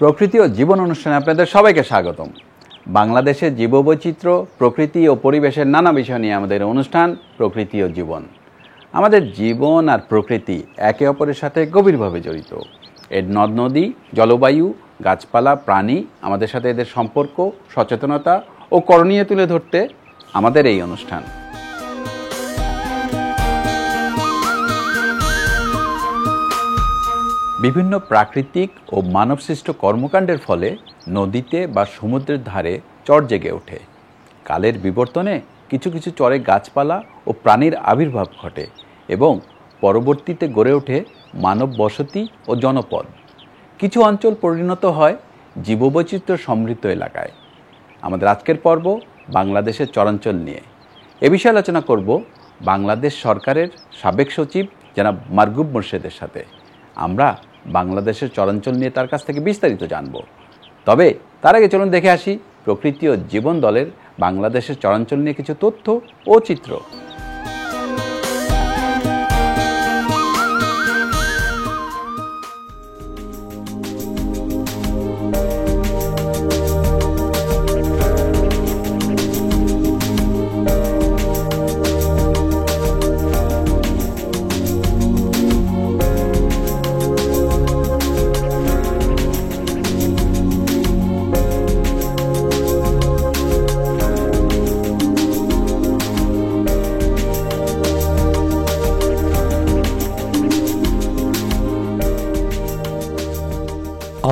প্রকৃতি ও জীবন অনুষ্ঠানে আপনাদের সবাইকে স্বাগতম। বাংলাদেশের জীববৈচিত্র্য, প্রকৃতি ও পরিবেশের নানা বিষয় নিয়ে আমাদের অনুষ্ঠান প্রকৃতি ও জীবন। আমাদের জীবন আর প্রকৃতি একে অপরের সাথে গভীরভাবে জড়িত। এর নদ নদী, জলবায়ু, গাছপালা, প্রাণী, আমাদের সাথে এদের সম্পর্ক, সচেতনতা ও করণীয় তুলে ধরতে আমাদের এই অনুষ্ঠান। বিভিন্ন প্রাকৃতিক ও মানবসৃষ্ট কর্মকাণ্ডের ফলে নদীতে বা সমুদ্রের ধারে চর জেগে ওঠে। কালের বিবর্তনে কিছু কিছু চরে গাছপালা ও প্রাণীর আবির্ভাব ঘটে এবং পরবর্তীতে গড়ে ওঠে মানব বসতি ও জনপদ। কিছু অঞ্চল পরিণত হয় জীববৈচিত্র্য সমৃদ্ধ এলাকায়। আমাদের আজকের পর্ব বাংলাদেশের চরাঞ্চল নিয়ে। এ বিষয়ে আলোচনা করব বাংলাদেশ সরকারের সাবেক সচিব জনাব মারগুব মোর্শেদের সাথে। আমরা বাংলাদেশের চরাঞ্চল নিয়ে তার কাছ থেকে বিস্তারিত জানব। তবে তার আগে চলুন দেখে আসি প্রকৃতি ও জীবন দলের বাংলাদেশের চরাঞ্চল নিয়ে কিছু তথ্য ও চিত্র।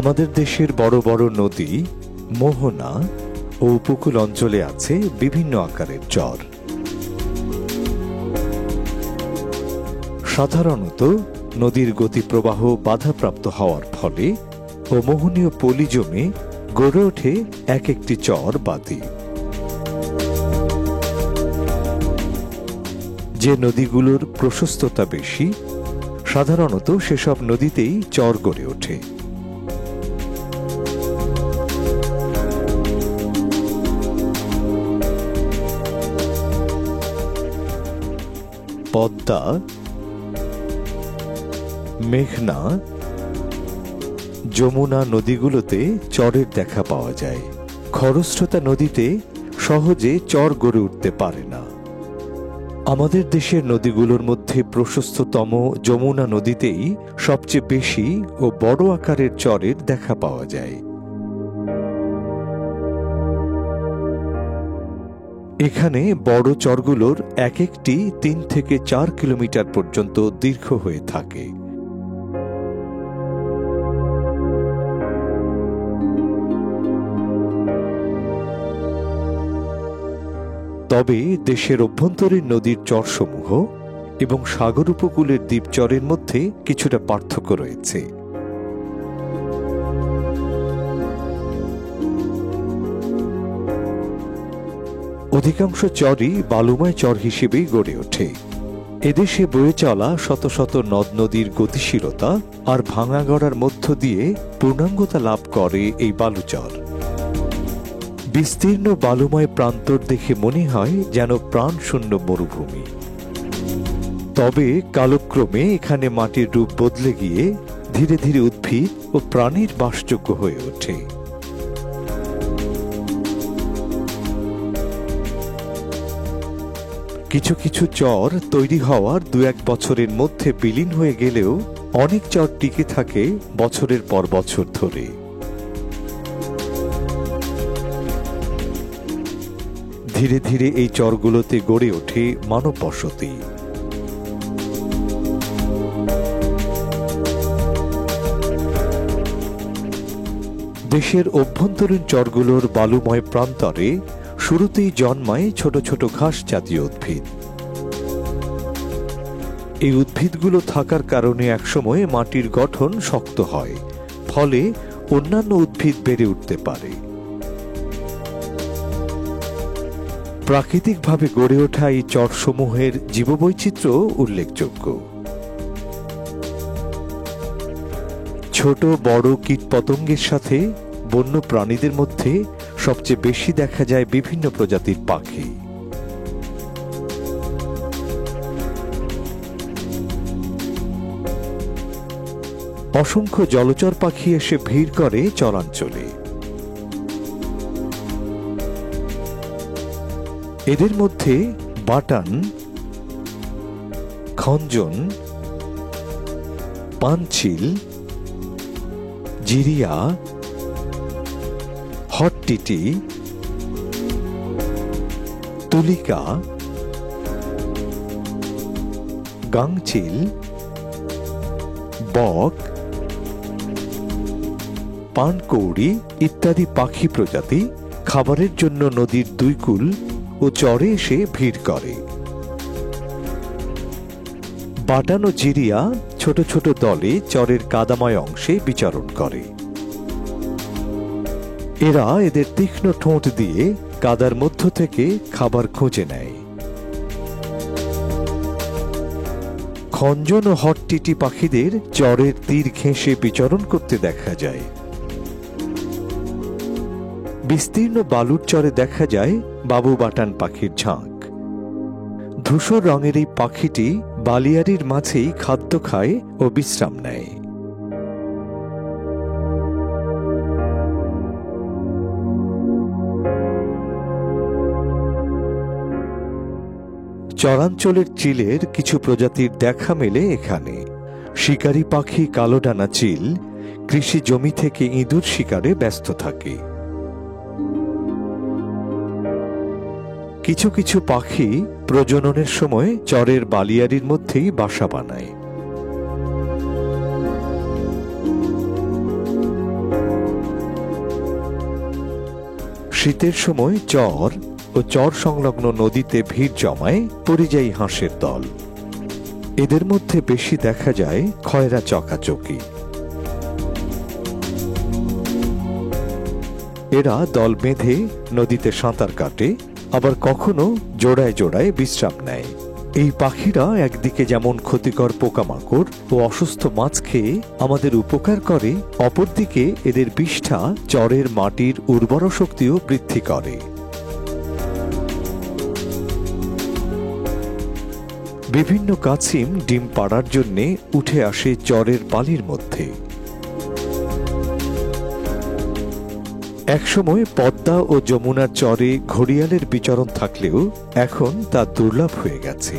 আমাদের দেশের বড় বড় নদী, মোহনা ও উপকূল অঞ্চলে আছে বিভিন্ন আকারের চর। সাধারণত নদীর গতিপ্রবাহ বাধাপ্রাপ্ত হওয়ার ফলে ও মোহনীয় পলি জমে গড়ে ওঠে এক একটি চর বা দ্বীপ। যে নদীগুলোর প্রশস্ততা বেশি, সাধারণত সেসব নদীতেই চর গড়ে ওঠে। পদ্মা, মেঘনা, যমুনা নদীগুলোতে চরের দেখা পাওয়া যায়। খরস্রোতা নদীতে সহজে চর গড়ে উঠতে পারে না। আমাদের দেশের নদীগুলোর মধ্যে প্রশস্ততম যমুনা নদীতেই সবচেয়ে বেশি ও বড় আকারের চরের দেখা পাওয়া যায়। এখানে বড় চরগুলোর এক একটি 3 থেকে 4 কিলোমিটার পর্যন্ত দীর্ঘ হয়ে থাকে। তবে দেশের অভ্যন্তরীণ নদীর চরসমূহ এবং সাগর উপকূলের দ্বীপচরের মধ্যে কিছুটা পার্থক্য রয়েছে। অধিকাংশ চরই বালুময় চর হিসেবেই গড়ে ওঠে। এদেশে বয়ে চলা শত শত নদ নদীর গতিশীলতা আর ভাঙা গড়ার মধ্য দিয়ে পূর্ণাঙ্গতা লাভ করে এই বালুচর। বিস্তীর্ণ বালুময় প্রান্তর দেখে মনে হয় যেন প্রাণশূন্য মরুভূমি। তবে কালক্রমে এখানে মাটির রূপ বদলে গিয়ে ধীরে ধীরে উদ্ভিদ ও প্রাণীর বাসযোগ্য হয়ে ওঠে। কিছু কিছু চর তৈরি হওয়ার 2-1 বছরের মধ্যে বিলীন হয়ে গেলেও অনেক চর টিকে থাকে বছরের পর বছর ধরে। ধীরে ধীরে এই চরগুলোতে গড়ে ওঠে মানব বসতি। দেশের অভ্যন্তরীণ চরগুলোর বালুময় প্রান্তরে শুরুতেই জন্মায় ছোট ছোট ঘাস জাতীয় উদ্ভিদ। এই উদ্ভিদগুলো থাকার কারণে একসময় মাটির গঠন শক্ত হয়, ফলে অন্যান্য উদ্ভিদ বেড়ে উঠতে পারে। প্রাকৃতিকভাবে গড়ে ওঠা এই চরসমূহের জীববৈচিত্র্য উল্লেখযোগ্য। ছোট বড় কীটপতঙ্গের সাথে বন্য প্রাণীদের মধ্যে সবচেয়ে বেশি দেখা যায় বিভিন্ন প্রজাতির পাখি। অসংখ্য জলচর পাখি এসে ভিড় করে চরাঞ্চলে। এদের মধ্যে বাটান, খঞ্জন, পানচিল, জিরিয়া, হট্টিটি, তুলিকা, গাংচিল, বক, পানকৌড়ি ইত্যাদি পাখি প্রজাতি খাবারের জন্য নদীর দুই কূল ও চরে এসে ভিড় করে। বাটান ও জিরিয়া ছোট ছোট দলে চরের কাদাময় অংশে বিচরণ করে। এরা এদের তীক্ষ্ণ ঠোঁট দিয়ে কাদার মধ্য থেকে খাবার খুঁজে নেয়। খঞ্জন ও হট্টিটি পাখিদের চরের তীর ঘেঁষে বিচরণ করতে দেখা যায়। বিস্তীর্ণ বালুর চরে দেখা যায় বাবু বাটান পাখির ঝাঁক। ধূসর রঙের এই পাখিটি বালিয়াড়ির মাঝেই খাদ্য খায় ও বিশ্রাম নেয়। চরাঞ্চলের চিলের কিছু প্রজাতির দেখা মেলে এখানে। শিকারী পাখি কালোডানা চিল কৃষি জমি থেকে ইঁদুর শিকারে ব্যস্ত থাকে। কিছু কিছু পাখি প্রজননের সময় চরের বালিয়াড়ির মধ্যেই বাসা বানায়। শীতের সময় চর ও চর সংলগ্ন নদীতে ভিড় জমায় পরিযায়ী হাঁসের দল। এদের মধ্যে বেশি দেখা যায় খয়রা চকাচকি। এরা দল বেঁধে নদীতে সাঁতার কাটে, আবার কখনো জোড়ায় জোড়ায় বিশ্রাম নেয়। এই পাখিরা একদিকে যেমন ক্ষতিকর পোকামাকড় ও অসুস্থ মাছ খেয়ে আমাদের উপকার করে, অপরদিকে এদের বিষ্ঠা চরের মাটির উর্বর শক্তিও বৃদ্ধি করে। বিভিন্ন কাছিম ডিম পাড়ার জন্য উঠে আসে চরের বালির মধ্যে। একসময় পদ্মা ও যমুনার চরে ঘড়িয়ালের বিচরণ থাকলেও এখন তা দুর্লভ হয়ে গেছে।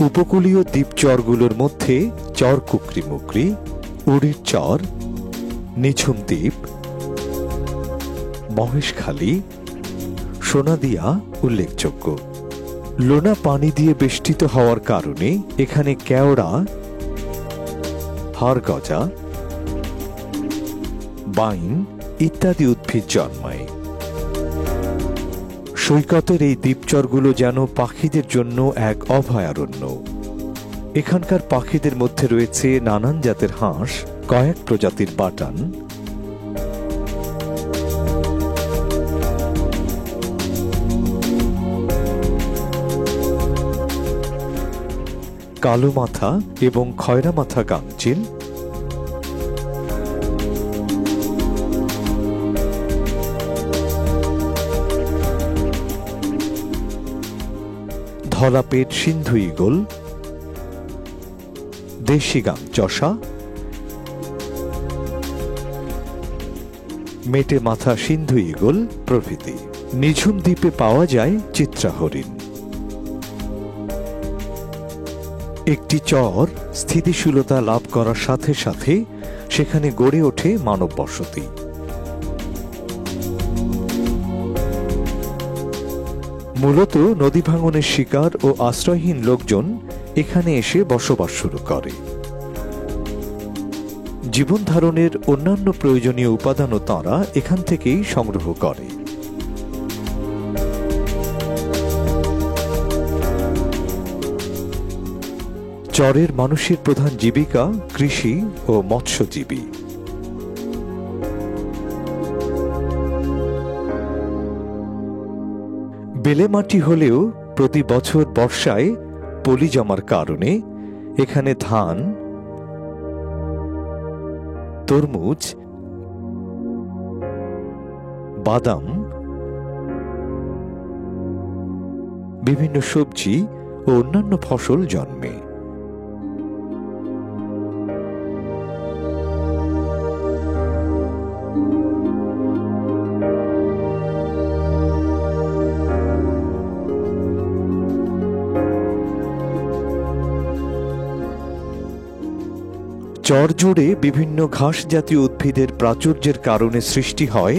উপকূলীয় দ্বীপচরগুলোর মধ্যে চর কুকরিমুকরি, উড়ির চর, নিঝুম দ্বীপ, মহেশখালী, সোনাদিয়া উল্লেখযোগ্য। লোনা পানি দিয়ে বেষ্টিত হওয়ার কারণে এখানে কেওড়া, হাড়গজা, বাইন ইত্যাদি উদ্ভিদ জন্মায়। সৈকতের এই দ্বীপচরগুলো যেন পাখিদের জন্য এক অভয়ারণ্য। এখানকার পাখিদের মধ্যে রয়েছে নানান জাতের হাঁস, কয়েক প্রজাতির বাটান, কালো মাথা এবং খয়রা মাথা গাংচিল, ধলাপেট সিন্ধু ঈগল, দেশি গাং চষা, মেটে মাথা সিন্ধু ঈগল প্রভৃতি। নিঝুম দ্বীপে পাওয়া যায় চিত্রা হরিণ। একটি চর স্থিতিশীলতা লাভ করার সাথে সাথে সেখানে গড়ে ওঠে মানব বসতি। মূলত নদী ভাঙনের শিকার ও আশ্রয়হীন লোকজন এখানে এসে বসবাস শুরু করে। জীবন ধারণের অন্যান্য প্রয়োজনীয় উপাদানও তাঁরা এখান থেকেই সংগ্রহ করে। চরের মানুষের প্রধান জীবিকা কৃষি ও মৎস্যজীবী। বেলে মাটি হলেও প্রতি বছর বর্ষায় পলি জমার কারণে এখানে ধান, তরমুজ, বাদাম, বিভিন্ন সবজি ও অন্যান্য ফসল জন্মে। চর জুড়ে বিভিন্ন ঘাস জাতীয় উদ্ভিদের প্রাচুর্যের কারণে সৃষ্টি হয়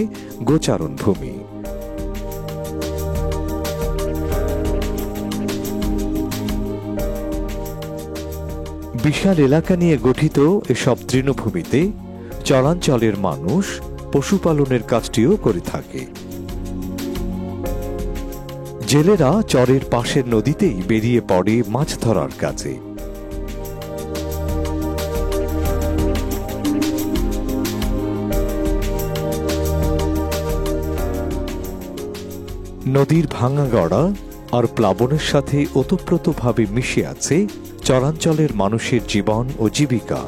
গোচারণ ভূমি। বিশাল এলাকা নিয়ে গঠিত এসব তৃণভূমিতে চরাঞ্চলের মানুষ পশুপালনের কাজটিও করে থাকে। জেলেরা চরের পাশের নদীতেই বেরিয়ে পড়ে মাছ ধরার কাজে। নদীর ভাঙা গড়া আর প্লাবনের সাথে ওতপ্রোতভাবে মিশে আছে চরাঞ্চলের মানুষের জীবন ও জীবিকা।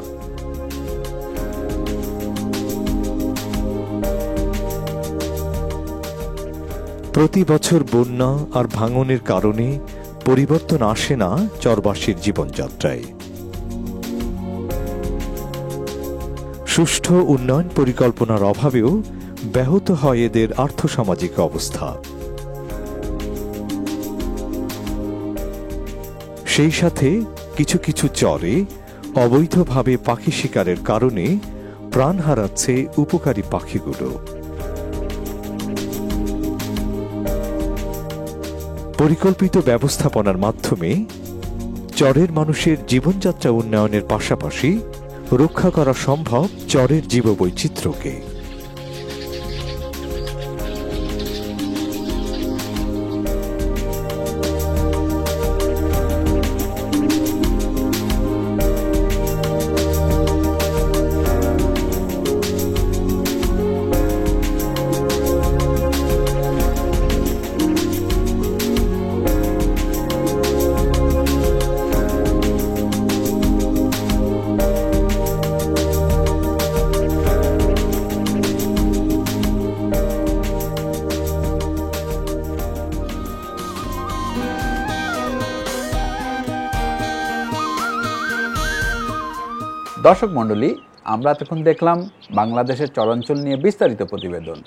প্রতি বছর বন্যা আর ভাঙনের কারণে পরিবর্তন আসে না চরবাসীর জীবনযাত্রায়। সুষ্ঠু উন্নয়ন পরিকল্পনার অভাবেও ব্যাহত হয় এদের আর্থসামাজিক অবস্থা। সেই সাথে কিছু কিছু চরে অবৈধভাবে পাখি শিকারের কারণে প্রাণ হারাচ্ছে উপকারী পাখিগুলো। পরিকল্পিত ব্যবস্থাপনার মাধ্যমে চরের মানুষের জীবনযাত্রা উন্নয়নের পাশাপাশি রক্ষা করা সম্ভব চরের জীববৈচিত্র্যকে। দর্শক মণ্ডলী, আমরা এতক্ষণ দেখলাম বাংলাদেশের চরাঞ্চল নিয়ে বিস্তারিত প্রতিবেদন।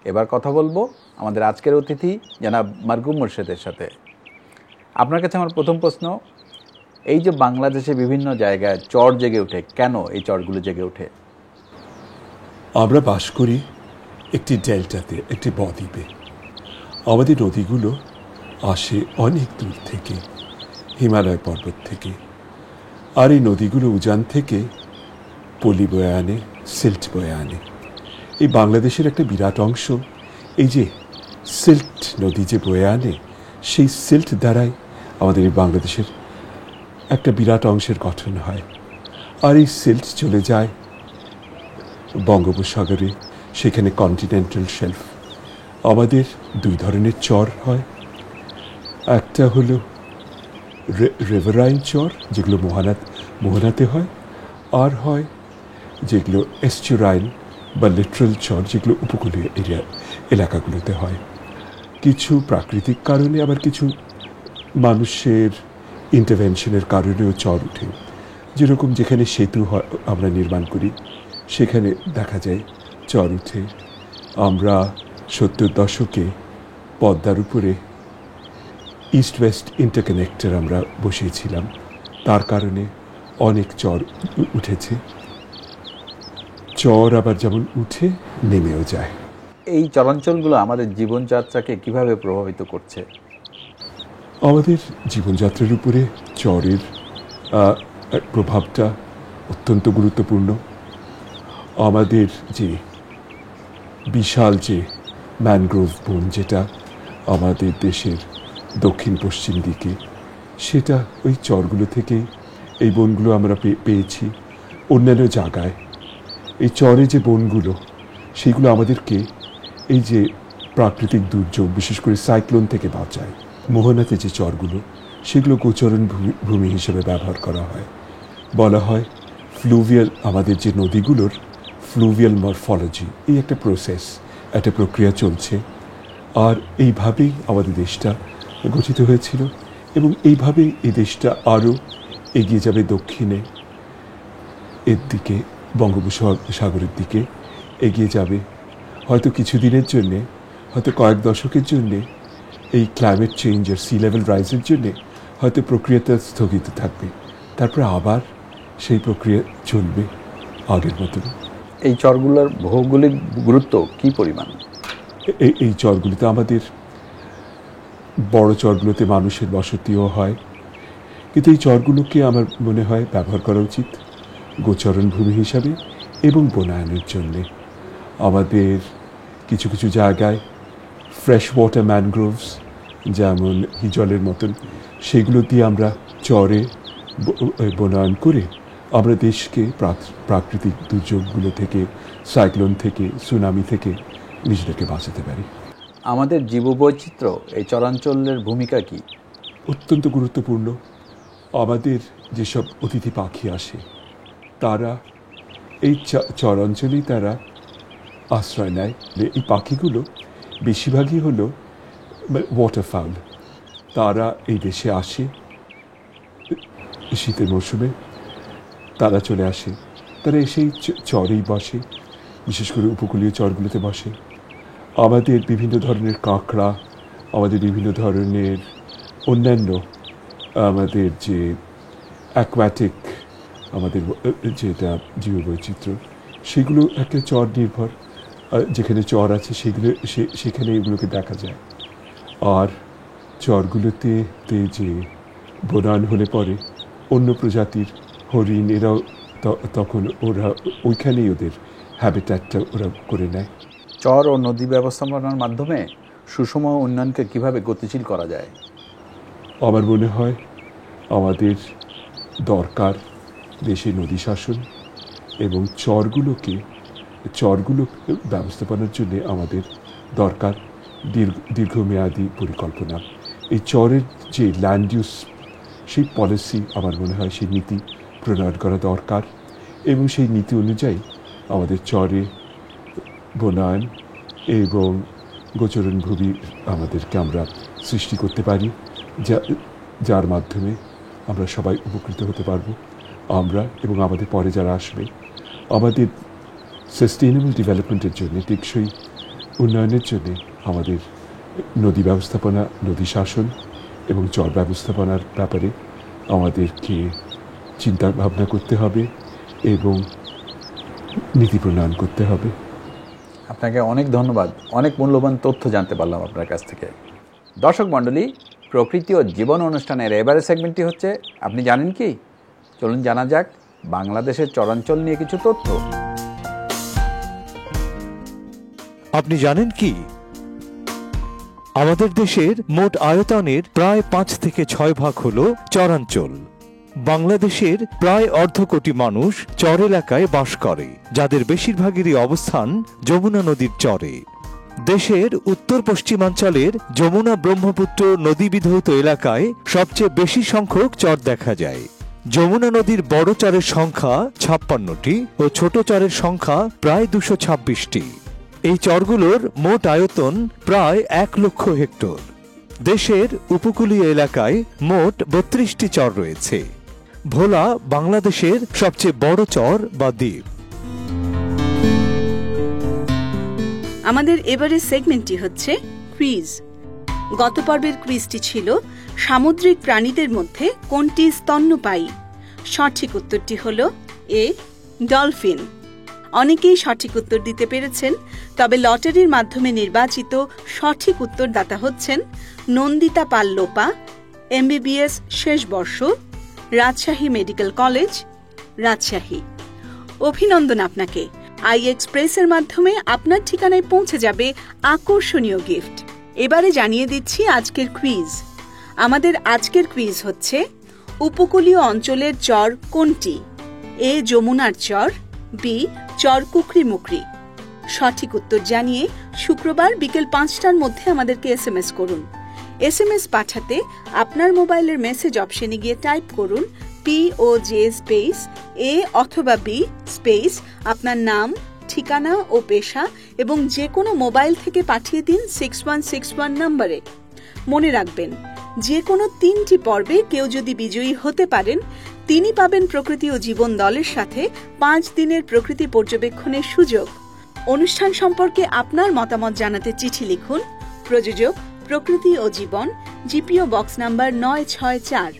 এবার কথা বলবো আমাদের আজকের অতিথি জনাব মারগুম মোর্শেদের সাথে। আপনার কাছে আমার প্রথম প্রশ্ন, এই যে বাংলাদেশে বিভিন্ন জায়গায় চর জেগে ওঠে, কেন এই চরগুলো জেগে ওঠে? আমরা বাস করি একটি ডেল্টাতে, একটি বদ্বীপে। আমাদের নদীগুলো আসে অনেক দূর থেকে, হিমালয় পর্বত থেকে। আর এই নদীগুলো উজান থেকে পলি বয়ে আনে, সিল্ট বয়ে আনে। এই বাংলাদেশের একটা বিরাট অংশ এই যে সিল্ট নদী যে বয়ে আনে, সেই সিল্ট দ্বারাই আমাদের এই বাংলাদেশের একটা বিরাট অংশের গঠন হয়। আর এই সিল্ট চলে যায় বঙ্গোপসাগরে, সেখানে কন্টিনেন্টাল শেলফ। আমাদের দুই ধরনের চর হয়, একটা হলো রিভারাইন চর, যেগুলো মোহনাতে হয়, আর হয় যেগুলো এস্চুরাইন বা লিটারাল চর, যেগুলো উপকূলীয় এলাকাগুলোতে হয়। কিছু প্রাকৃতিক কারণে, আবার কিছু মানুষের ইন্টারভেনশনের কারণেও চর ওঠে। যেরকম যেখানে সেতু আমরা নির্মাণ করি, সেখানে দেখা যায় চর উঠে। আমরা 70 দশকে পদ্মার উপরে ইস্ট ওয়েস্ট ইন্টারকানেক্টর আমরা বসিয়েছিলাম, তার কারণে অনেক চর উঠেছে। চর আবার যেমন উঠে নেমেও যায়। এই চরাঞ্চলগুলো আমাদের জীবনযাত্রাকে কিভাবে প্রভাবিত করছে? আমাদের জীবনযাত্রার উপরে চরের প্রভাবটা অত্যন্ত গুরুত্বপূর্ণ। আমাদের যে বিশাল যে ম্যানগ্রোভ বন, যেটা আমাদের দেশের দক্ষিণ পশ্চিম দিকে, সেটা ওই চরগুলো থেকেই এই বনগুলো আমরা পেয়েছি অন্যান্য জায়গায়। এই চরে যে বনগুলো, সেগুলো আমাদেরকে এই যে প্রাকৃতিক দুর্যোগ, বিশেষ করে সাইক্লোন থেকে বাঁচায়। মোহনাতে যে চরগুলো, সেগুলো গোচরণ ভূমি হিসেবে ব্যবহার করা হয়। বলা হয় ফ্লুভিয়াল, আমাদের যে নদীগুলোর ফ্লুভিয়াল মরফোলজি, এই একটা প্রসেস, একটা প্রক্রিয়া চলছে। আর এইভাবেই আমাদের দেশটা গঠিত হয়েছিল, এবং এইভাবেই এই দেশটা আরও এগিয়ে যাবে দক্ষিণে, এর দিকে, বঙ্গোপসাগরের দিকে এগিয়ে যাবে। হয়তো কিছুদিনের জন্যে, হয়তো কয়েক দশকের জন্যে এই ক্লাইমেট চেঞ্জ আর সি লেভেল রাইজের জন্যে হয়তো প্রক্রিয়াটা স্থগিত থাকবে, তারপরে আবার সেই প্রক্রিয়া চলবে আগের মতন। এই চরগুলোর ভৌগোলিক গুরুত্ব কি পরিমাণ? এই চরগুলিতে, আমাদের বড় চরগুলোতে মানুষের বসতিও হয়, কিন্তু এই চরগুলোকে আমার মনে হয় ব্যবহার করা উচিত গোচরণ ভূমি হিসাবে এবং বনায়নের জন্যে। আমাদের কিছু কিছু জায়গায় ফ্রেশ ওয়াটার ম্যানগ্রোভস, যেমন হিজলের মতন, সেগুলো দিয়ে আমরা চরে বনায়ন করে আমরা দেশকে প্রাকৃতিক দুর্যোগগুলো থেকে, সাইক্লোন থেকে, সুনামি থেকে নিজেদেরকে বাঁচাতে পারি। আমাদের জীববৈচিত্র্য এই চরাঞ্চলের ভূমিকা কি? অত্যন্ত গুরুত্বপূর্ণ। আমাদের যেসব অতিথি পাখি আসে, তারা এই চরাঞ্চলেই তারা আশ্রয় নেয়। এই পাখিগুলো বেশিরভাগই হলো ওয়াটারফাউল। তারা এই দেশে আসে শীতের মরশুমে, তারা চলে আসে, তারা এসেই চরেই বসে, বিশেষ করে উপকূলীয় চরগুলোতে বসে। আমাদের বিভিন্ন ধরনের কাঁকড়া, আমাদের বিভিন্ন ধরনের অন্যান্য আমাদের যে অ্যাকোয়াটিক, আমাদের যেটা জীববৈচিত্র্য, সেগুলো একটা চর নির্ভর। যেখানে চর আছে সেখানে এগুলোকে দেখা যায়। আর চরগুলোতে যে বনায়ন হলে পরে অন্য প্রজাতির হরিণ, এরাও তখন ওরা ওইখানেই ওদের হ্যাবিট্যাটটা ওরা করে নেয়। চর ও নদী ব্যবস্থাপনার মাধ্যমে সুষম উন্নয়নকে কিভাবে গতিশীল করা যায়? আমার মনে হয় আমাদের দরকার দেশে নদী শাসন, এবং চরগুলো ব্যবস্থাপনার জন্য আমাদের দরকার দীর্ঘমেয়াদী পরিকল্পনা। এই চরের যে ল্যান্ড ইউজ, সেই পলিসি, আমার মনে হয় সেই নীতি প্রণয়ন করা দরকার, এবং সেই নীতি অনুযায়ী আমাদের চরে বনায়ন এবং গোচরণ ভূমি আমাদেরকে আমরা সৃষ্টি করতে পারি, যার মাধ্যমে আমরা সবাই উপকৃত হতে পারব, আমরা এবং আমাদের পরে যারা আসবে। আমাদের সাস্টেইনেবল ডেভেলপমেন্টের জন্য, টেকসই উন্নয়নের জন্য আমাদের নদী ব্যবস্থাপনা, নদী শাসন এবং চর ব্যবস্থাপনার ব্যাপারে আমাদেরকে চিন্তা ভাবনা করতে হবে এবং নীতি প্রণয়ন করতে হবে। আপনাকে অনেক ধন্যবাদ। অনেক মূল্যবান তথ্য জানতে পারলাম আপনার কাছ থেকে। দর্শক মণ্ডলী, প্রকৃতি ও জীবন অনুষ্ঠানের এবারের সেগমেন্টটি হচ্ছে আপনি জানেন কি? চলুন জানা যাক বাংলাদেশের চরাঞ্চল নিয়ে কিছু তথ্য। আপনি জানেন কি? আমাদের দেশের মোট আয়তনের প্রায় 5 থেকে 6 ভাগ হলো চরাঞ্চল। বাংলাদেশের প্রায় 1/2 কোটি মানুষ চর এলাকায় বাস করে, যাদের বেশিরভাগেরই অবস্থান যমুনা নদীর চরে। দেশের উত্তর পশ্চিমাঞ্চলের যমুনা ব্রহ্মপুত্র নদী বিধৌত এলাকায় সবচেয়ে বেশি সংখ্যক চর দেখা যায়। যমুনা নদীর বড় চরের সংখ্যা 56টি ও ছোট চরের সংখ্যা প্রায় 226টি। এই চরগুলোর মোট আয়তন প্রায় 1 লক্ষ হেক্টর। দেশের উপকূলীয় এলাকায় মোট 32টি চর রয়েছে। ভোলা বাংলাদেশের সবচেয়ে বড় চর বা দ্বীপ। আমাদের এবারের সেগমেন্টটি হচ্ছে ক্রিজ। গত পর্বের ক্রিজটি ছিল সামুদ্রিক প্রাণীদের মধ্যে কোনটি স্তন্যপায়ী। সঠিক উত্তরটি হল এ, ডলফিন। অনেকেই সঠিক উত্তর দিতে পেরেছেন, তবে লটারির মাধ্যমে নির্বাচিত সঠিক উত্তরদাতা হচ্ছেন নন্দিতা পাল লোপা, MBBS শেষ বর্ষ, রাজশাহী মেডিকেল কলেজ, রাজশাহী। অভিনন্দন আপনাকে। iExpress-এর মাধ্যমে আপনার ঠিকানায় পৌঁছে যাবে আকর্ষণীয় গিফট। এবারে জানিয়ে দিচ্ছি আজকের কুইজ। আমাদের আজকের কুইজ হচ্ছে উপকূলীয় অঞ্চলের চর কোনটি? এ যমুনার চর, বি চর কুকরিমুকরি। সঠিক উত্তর জানিয়ে শুক্রবার বিকেল 5টার মধ্যে আমাদেরকে SMS করুন। SMS পাঠাতে আপনার মোবাইলের মেসেজ অপশনে গিয়ে টাইপ করুন POJ স্পেস A অথবা B স্পেস আপনার নাম, ঠিকানা ও পেশা এবং যে কোনো মোবাইল থেকে পাঠিয়ে দিন 6161 নম্বরে। মনে রাখবেন, যে কোনো 3টি পর্বে কেউ যদি বিজয়ী হতে পারেন, তিনি পাবেন প্রকৃতি ও জীবন দলের সাথে 5 দিনের প্রকৃতি পর্যবেক্ষণের সুযোগ। অনুষ্ঠান সম্পর্কে আপনার মতামত জানাতে চিঠি লিখুন। প্রযোজক প্রকৃতি ও জীবন, GPO বক্স নাম্বার 964,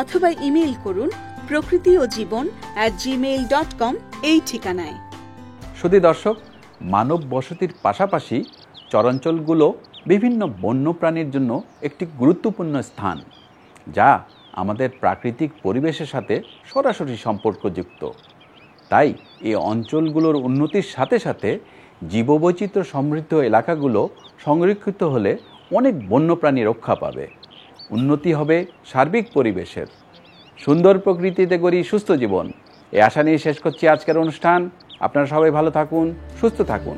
অথবা ইমেইল করুন prokriti-ojibon@gmail.com এই ঠিকানায়। শুধু দর্শক, মানব বসতির পাশাপাশি চরাঞ্চলগুলো বিভিন্ন বন্যপ্রাণীর জন্য একটি গুরুত্বপূর্ণ স্থান, যা আমাদের প্রাকৃতিক পরিবেশের সাথে সরাসরি সম্পর্কযুক্ত। তাই এই অঞ্চলগুলোর উন্নতির সাথে সাথে জীববৈচিত্র্য সমৃদ্ধ এলাকাগুলো সংরক্ষিত হলে অনেক বন্যপ্রাণী রক্ষা পাবে, উন্নতি হবে সার্বিক পরিবেশের। সুন্দর প্রকৃতিতে গড়ি সুস্থ জীবন, এই আশা নিয়ে শেষ করছি আজকের অনুষ্ঠান। আপনারা সবাই ভালো থাকুন, সুস্থ থাকুন।